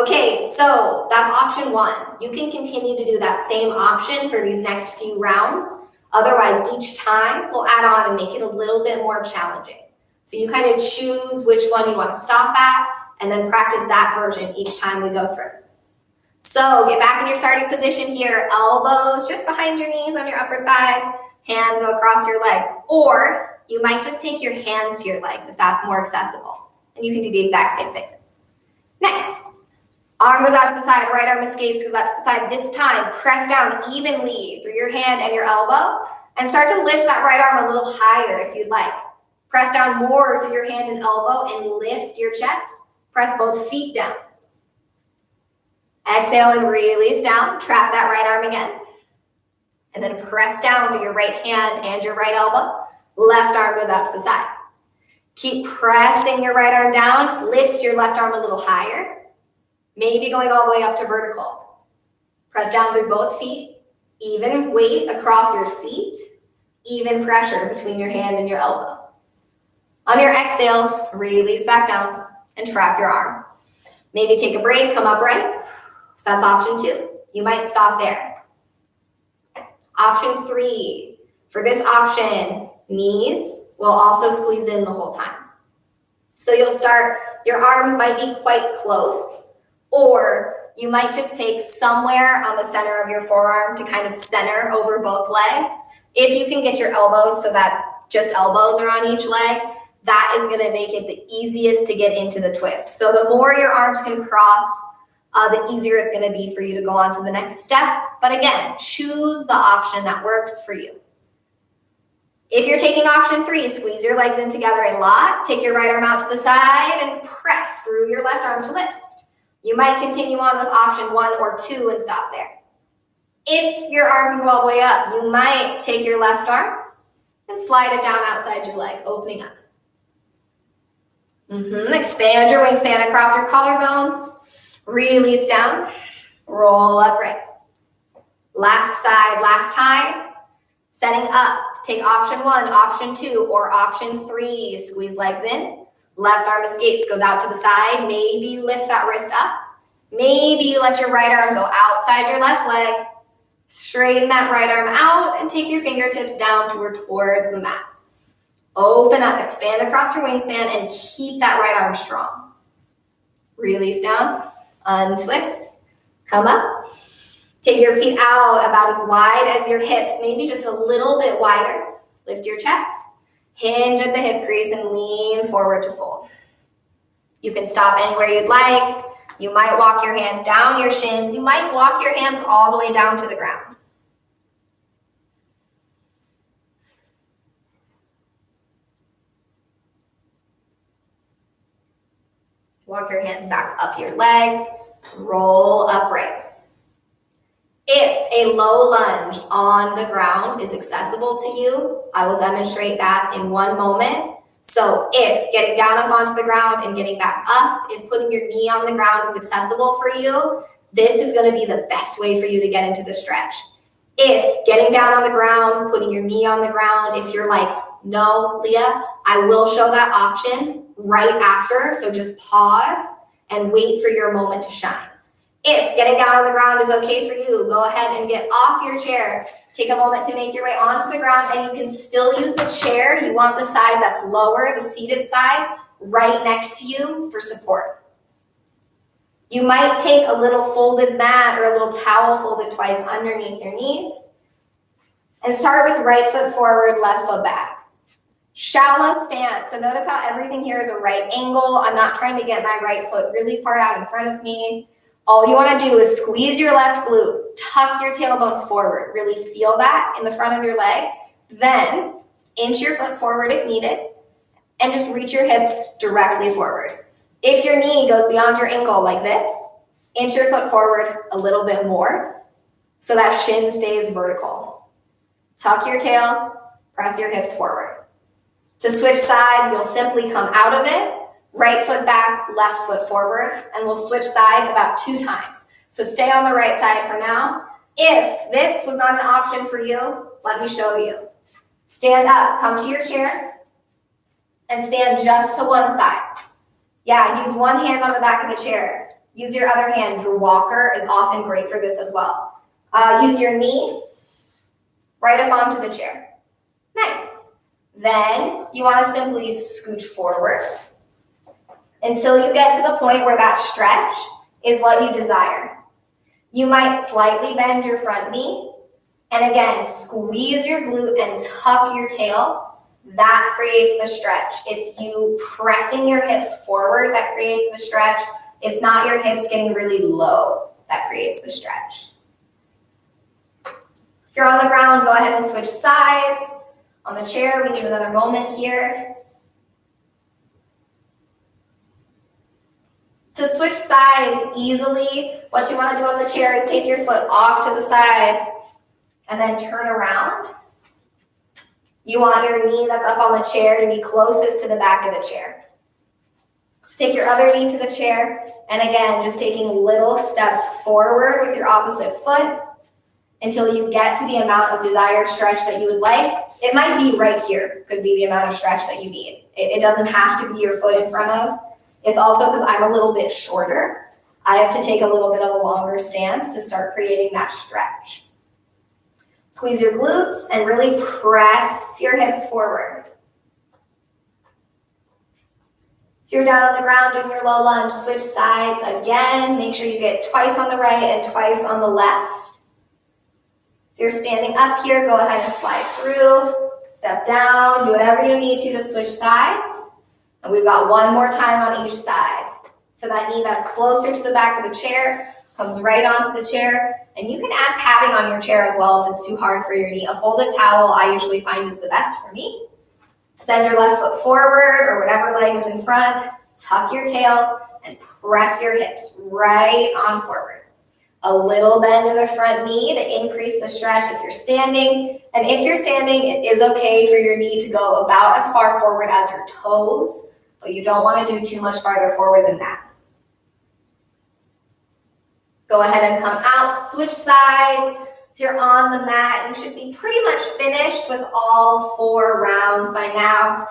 Okay, so that's option one. You can continue to do that same option for these next few rounds. Otherwise, each time we'll add on and make it a little bit more challenging. So you kind of choose which one you want to stop at, and then practice that version each time we go through. So get back in your starting position here, elbows just behind your knees on your upper thighs, hands go across your legs, or you might just take your hands to your legs if that's more accessible, and you can do the exact same thing. Next, arm goes out to the side, right arm escapes, goes out to the side. This time, press down evenly through your hand and your elbow, and start to lift that right arm a little higher if you'd like. Press down more through your hand and elbow and lift your chest. Press both feet down. Exhale and release down. Trap that right arm again. And then press down with your right hand and your right elbow. Left arm goes out to the side. Keep pressing your right arm down. Lift your left arm a little higher. Maybe going all the way up to vertical. Press down through both feet. Even weight across your seat. Even pressure between your hand and your elbow. On your exhale, release back down and trap your arm. Maybe take a break, come upright. So that's option two. You might stop there. Option three. For this option, knees will also squeeze in the whole time. So you'll start, your arms might be quite close, or you might just take somewhere on the center of your forearm to kind of center over both legs. If you can get your elbows so that just elbows are on each leg, that is going to make it the easiest to get into the twist. So the more your arms can cross, the easier it's going to be for you to go on to the next step. But again, choose the option that works for you. If you're taking option three, squeeze your legs in together a lot. Take your right arm out to the side and press through your left arm to lift. You might continue on with option one or two and stop there. If your arm can go all the way up, you might take your left arm and slide it down outside your leg, opening up. Expand your wingspan across your collarbones. Release down, roll upright. Last side, last time. Setting up, take option 1, option 2, or option 3. Squeeze legs in. Left arm escapes, goes out to the side. Maybe you lift that wrist up. Maybe you let your right arm go outside your left leg. Straighten that right arm out and take your fingertips down towards the mat. Open up, expand across your wingspan, and keep that right arm strong. Release down, untwist, come up. Take your feet out about as wide as your hips, maybe just a little bit wider. Lift your chest, hinge at the hip crease, and lean forward to fold. You can stop anywhere you'd like. You might walk your hands down your shins. You might walk your hands all the way down to the ground. Walk your hands back up your legs. Roll upright. If a low lunge on the ground is accessible to you, I will demonstrate that in one moment. So if getting down up onto the ground and getting back up, if putting your knee on the ground is accessible for you, this is going to be the best way for you to get into the stretch. If getting down on the ground, putting your knee on the ground, if you're like, no, Leah, I will show that option right after. So just pause and wait for your moment to shine. If getting down on the ground is okay for you, go ahead and get off your chair. Take a moment to make your way onto the ground, and you can still use the chair. You want the side that's lower, the seated side, right next to you for support. You might take a little folded mat or a little towel folded twice underneath your knees. And start with right foot forward, left foot back. Shallow stance. So notice how everything here is a right angle. I'm not trying to get my right foot really far out in front of me. All you want to do is squeeze your left glute, tuck your tailbone forward, really feel that in the front of your leg, then inch your foot forward if needed, and just reach your hips directly forward. If your knee goes beyond your ankle like this, inch your foot forward a little bit more so that shin stays vertical. Tuck your tail, press your hips forward. To switch sides, you'll simply come out of it, right foot back, left foot forward, and we'll switch sides about 2 times. So stay on the right side for now. If this was not an option for you, let me show you. Stand up, come to your chair, and stand just to one side. Yeah, use one hand on the back of the chair. Use your other hand. Your walker is often great for this as well. Use your knee right up onto the chair. Nice. Then you want to simply scooch forward until you get to the point where that stretch is what you desire. You might slightly bend your front knee, and again, squeeze your glute and tuck your tail. That creates the stretch. It's you pressing your hips forward that creates the stretch. It's not your hips getting really low that creates the stretch. If you're on the ground, go ahead and switch sides. On the chair, we need another moment here. To switch sides easily, what you want to do on the chair is take your foot off to the side and then turn around. You want your knee that's up on the chair to be closest to the back of the chair. So take your other knee to the chair, and again, just taking little steps forward with your opposite foot until you get to the amount of desired stretch that you would like. It might be right here, could be the amount of stretch that you need. It doesn't have to be your foot in front of. It's also because I'm a little bit shorter. I have to take a little bit of a longer stance to start creating that stretch. Squeeze your glutes and really press your hips forward. If you're down on the ground doing your low lunge, switch sides again. Make sure you get twice on the right and twice on the left. If you're standing up here, go ahead and slide through, step down, do whatever you need to switch sides. And we've got one more time on each side. So that knee that's closer to the back of the chair comes right onto the chair. And you can add padding on your chair as well if it's too hard for your knee. A folded towel I usually find is the best for me. Send your left foot forward or whatever leg is in front. Tuck your tail and press your hips right on forward. A little bend in the front knee to increase the stretch if you're standing. And if you're standing, it is okay for your knee to go about as far forward as your toes, but you don't want to do too much farther forward than that. Go ahead and come out, switch sides. If you're on the mat, you should be pretty much finished with all 4 rounds by now.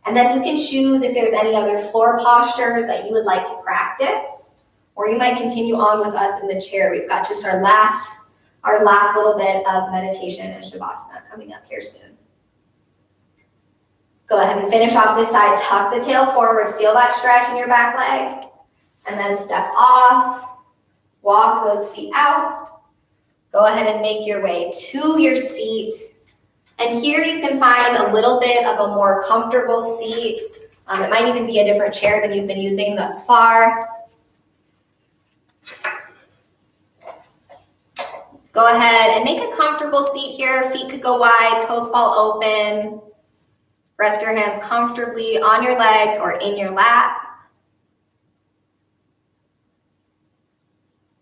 And then you can choose if there's any other floor postures that you would like to practice, or you might continue on with us in the chair. We've got just our last little bit of meditation and Shavasana coming up here soon. Go ahead and finish off this side. Tuck the tail forward. Feel that stretch in your back leg. And then step off. Walk those feet out. Go ahead and make your way to your seat. And here you can find a little bit of a more comfortable seat. It might even be a different chair than you've been using thus far. Go ahead and make a comfortable seat here. Feet could go wide, toes fall open. Rest your hands comfortably on your legs or in your lap.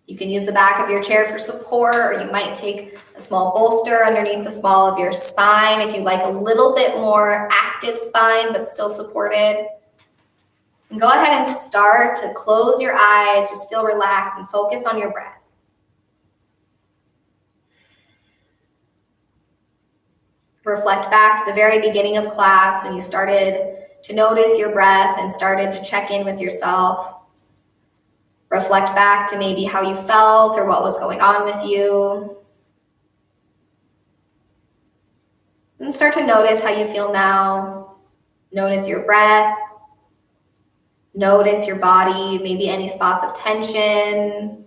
You can use the back of your chair for support, or you might take a small bolster underneath the small of your spine if you like a little bit more active spine but still supported. And go ahead and start to close your eyes. Just feel relaxed and focus on your breath. Reflect back to the very beginning of class when you started to notice your breath and started to check in with yourself. Reflect back to maybe how you felt or what was going on with you. And start to notice how you feel now. Notice your breath. Notice your body, maybe any spots of tension.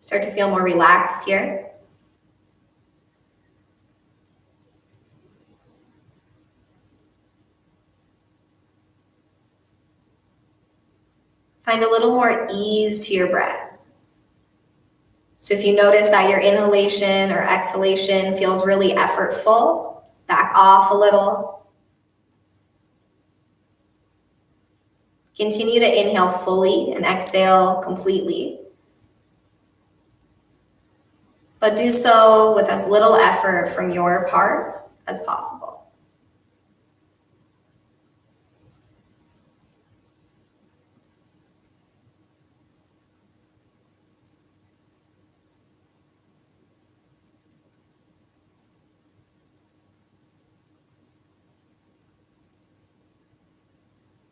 Start to feel more relaxed here. Find a little more ease to your breath. So if you notice that your inhalation or exhalation feels really effortful, back off a little. Continue to inhale fully and exhale completely. But do so with as little effort from your part as possible.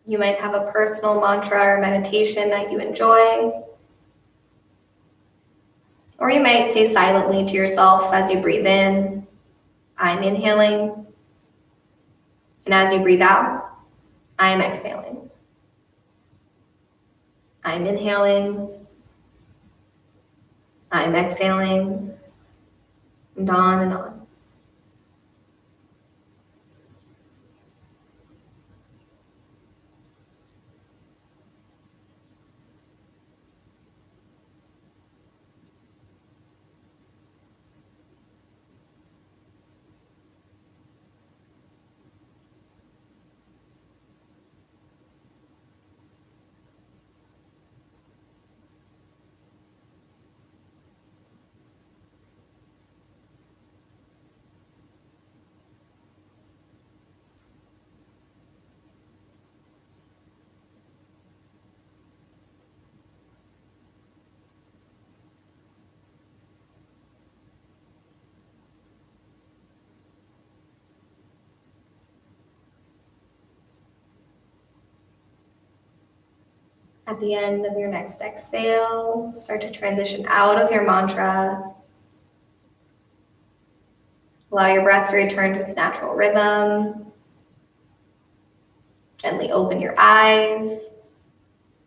You might have a personal mantra or meditation that you enjoy. Or you might say silently to yourself as you breathe in, I'm inhaling. And as you breathe out, I am exhaling. I'm inhaling. I'm exhaling. And on and on. At the end of your next exhale, start to transition out of your mantra. Allow your breath to return to its natural rhythm. Gently open your eyes.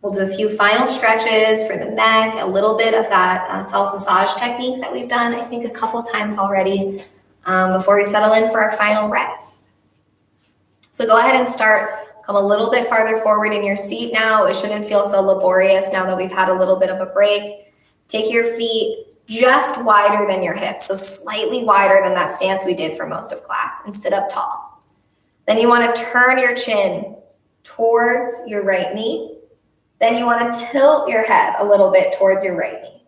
We'll do a few final stretches for the neck, a little bit of that self-massage technique that we've done, I think, a couple times already before we settle in for our final rest. So go ahead and start. Come a little bit farther forward in your seat now. It shouldn't feel so laborious now that we've had a little bit of a break. Take your feet just wider than your hips, so slightly wider than that stance we did for most of class, and sit up tall. Then you want to turn your chin towards your right knee. Then you want to tilt your head a little bit towards your right knee.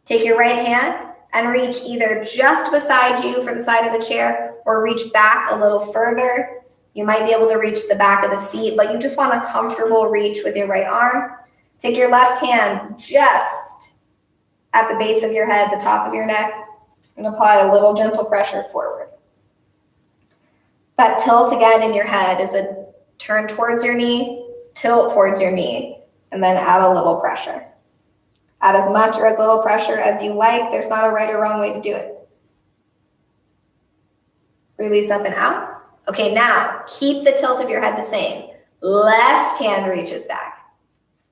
Take your right hand and reach either just beside you for the side of the chair or reach back a little further You might be able to reach the back of the seat, but you just want a comfortable reach with your right arm. Take your left hand just at the base of your head, the top of your neck, and apply a little gentle pressure forward. That tilt again in your head is a turn towards your knee, tilt towards your knee, and then add a little pressure. Add as much or as little pressure as you like. There's not a right or wrong way to do it. Release up and out. Okay, now keep the tilt of your head the same. Left hand reaches back.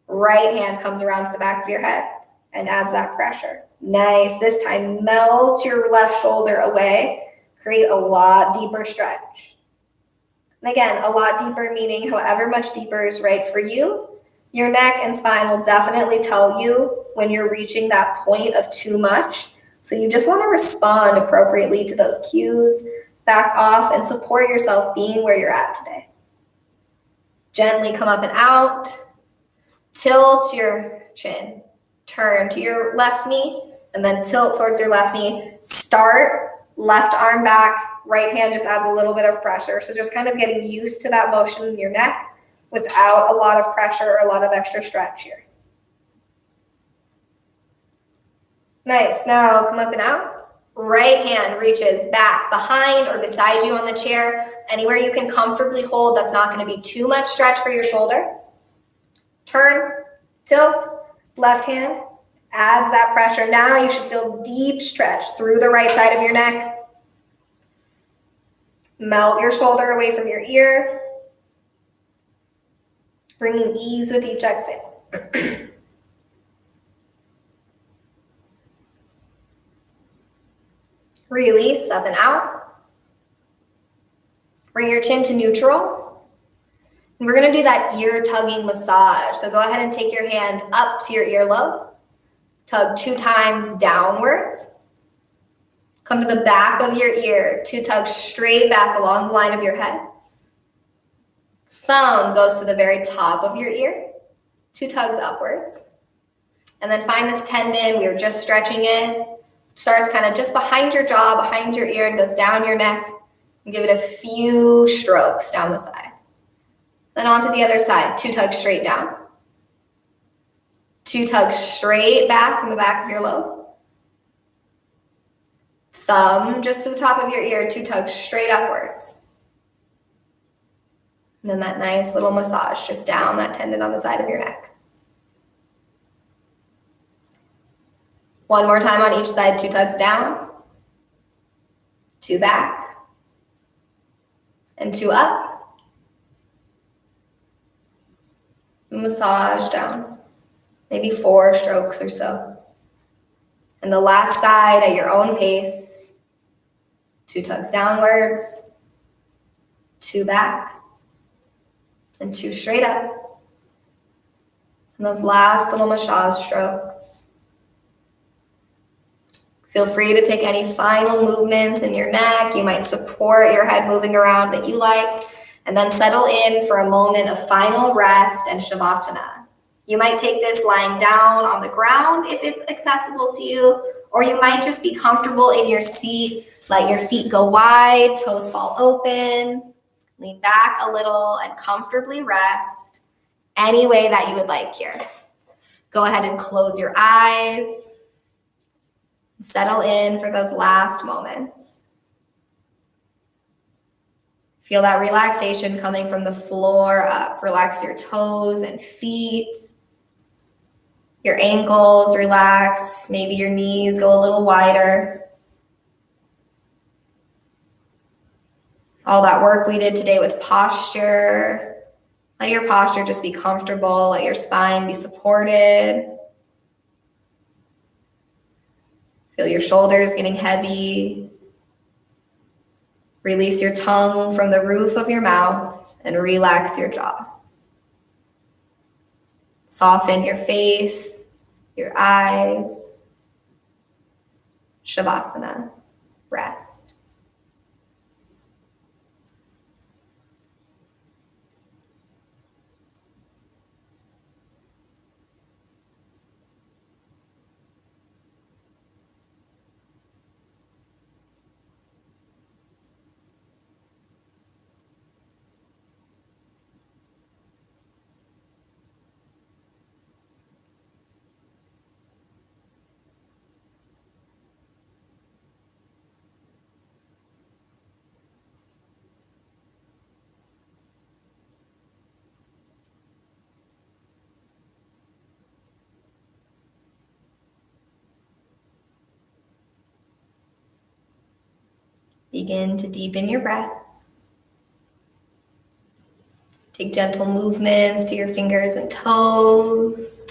Right hand comes around to the back of your head and adds that pressure. Nice. This time, melt your left shoulder away. Create a lot deeper stretch. And again, a lot deeper meaning however much deeper is right for you. Your neck and spine will definitely tell you when you're reaching that point of too much. So you just want to respond appropriately to those cues. Back off and support yourself being where you're at today. Gently come up and out. Tilt your chin. Turn to your left knee and then tilt towards your left knee. Start left arm back, right hand just adds a little bit of pressure. So just kind of getting used to that motion in your neck without a lot of pressure or a lot of extra stretch here. Nice. Now come up and out. Right hand reaches back behind or beside you on the chair, anywhere you can comfortably hold. That's not going to be too much stretch for your shoulder. Turn, tilt, left hand adds that pressure. Now you should feel deep stretch through the right side of your neck. Melt your shoulder away from your ear, bringing ease with each exhale. Release up and out. Bring your chin to neutral. And we're going to do that ear tugging massage. So go ahead and take your hand up to your earlobe. Tug 2 times downwards. Come to the back of your ear. 2 tugs straight back along the line of your head. Thumb goes to the very top of your ear. 2 tugs upwards. And then find this tendon. We were just stretching it. Starts kind of just behind your jaw, behind your ear, and goes down your neck. And give it a few strokes down the side. Then on to the other side. 2 tugs straight down. 2 tugs straight back from the back of your lobe. Thumb just to the top of your ear. 2 tugs straight upwards. And then that nice little massage just down that tendon on the side of your neck. One more time on each side, 2 tugs down, 2 back, and 2 up. Massage down, maybe 4 strokes or so. And the last side at your own pace, 2 tugs downwards, 2 back, and 2 straight up. And those last little massage strokes. Feel free to take any final movements in your neck. You might support your head moving around that you like, and then settle in for a moment of final rest and Shavasana. You might take this lying down on the ground if it's accessible to you, or you might just be comfortable in your seat. Let your feet go wide, toes fall open, lean back a little and comfortably rest any way that you would like here. Go ahead and close your eyes. Settle in for those last moments. Feel that relaxation coming from the floor up. Relax your toes and feet. Your ankles relax. Maybe your knees go a little wider. All that work we did today with posture. Let your posture just be comfortable. Let your spine be supported. Feel your shoulders getting heavy. Release your tongue from the roof of your mouth and relax your jaw. Soften your face, your eyes. Shavasana, rest. Begin to deepen your breath. Take gentle movements to your fingers and toes.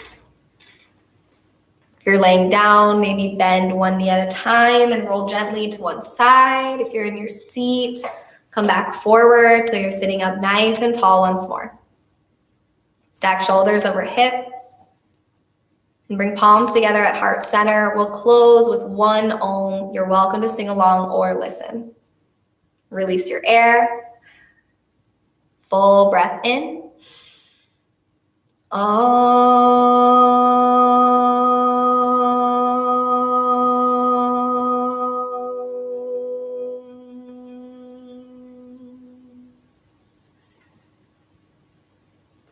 If you're laying down, maybe bend one knee at a time and roll gently to one side. If you're in your seat, come back forward so you're sitting up nice and tall once more. Stack shoulders over hips and bring palms together at heart center. We'll close with one Om. You're welcome to sing along or listen. Release your air. Full breath in.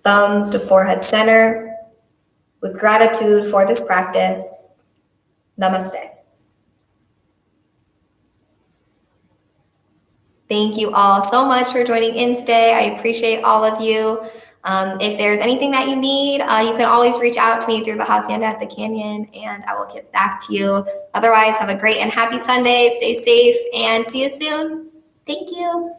Thumbs to forehead center. With gratitude for this practice, namaste. Thank you all so much for joining in today. I appreciate all of you. If there's anything that you need, you can always reach out to me through the Hacienda at the Canyon, and I will get back to you. Otherwise, have a great and happy Sunday. Stay safe, and see you soon. Thank you.